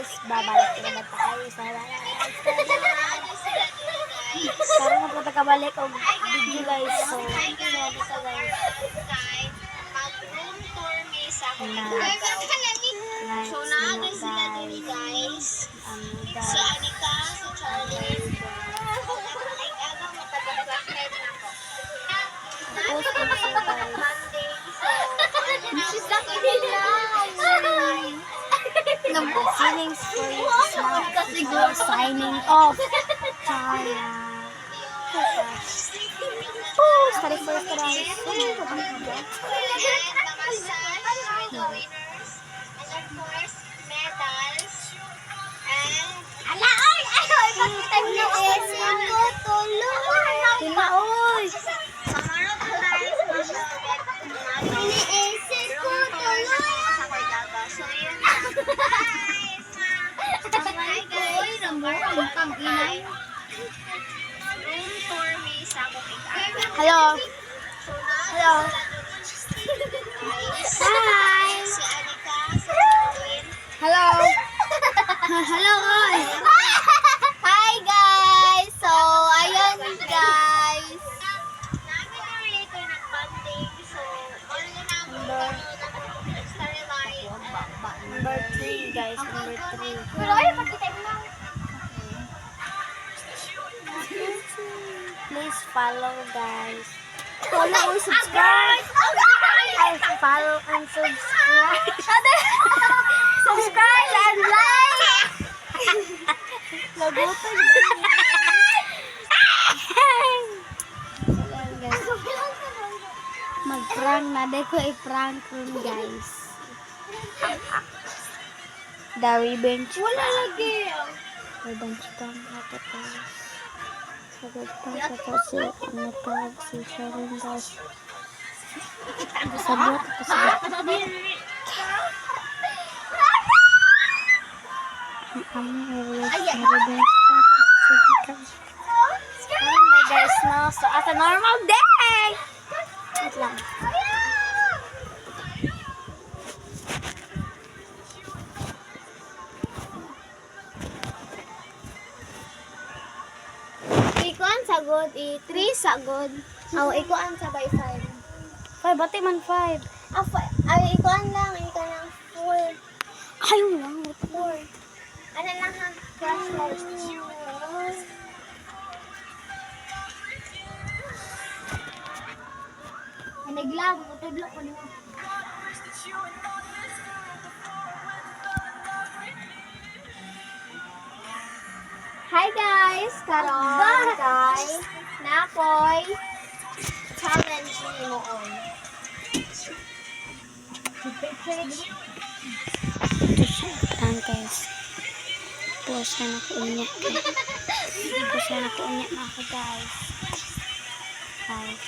guys, babalik na tayo sa karon na po kabalik og video guys. So, ano sa guys? Mag-room tour mi sa akong Na. igagaw. So naaga sila diri guys. Si Anika, si Charlie. Ay aga matagag-classmate na ko. Tapos po siya guys. Monday. So The feelings for you is now signing off. Chaya. Study first guys. winners. And of course, medals. And Ala, oy! Ay, pakita niyo ako tulungan. Oy! tomorrow guys, Iniisip ko tulungan. sa Cordaga. So yun na. Hi guys. Room tour mi sa akong igagaw. Hello. So Hello. Hi. Si Anika, si Charlene. Hello. Hello, oy. Hi guys. So, ayun guys. Namin na rin ko nag-bonding. So, all na namin storyline. Number 3 guys, number 3. Pero ay, pakita mo lang. Please follow guys. Follow or subscribe. Ay, follow and subscribe. Subscribe and like. Lagutan guys. Mag-prank na. Dahil ko i-prank room guys. Dawi bench. Wala lagi. Bench pang tapos. Sagot pa tapos si natawag si Sharon guys. Sabot. Ang bench oh my guys, no. So, at a normal day! Wait lang. Ikuan sagod, 3 sagod. Aw, ikuan sa by 5. 5, bati man 5. Ay, ikuan lang, ikaw lang 4. Ayaw lang. 4. Ano lang ha? Crush light. Naglag, utudlo ko nimo. Hi guys! Karon guys, nakoy challenge nimo on. Ang guys. Puwas na ako unya. Puwas na ako unya mga guys. Bye.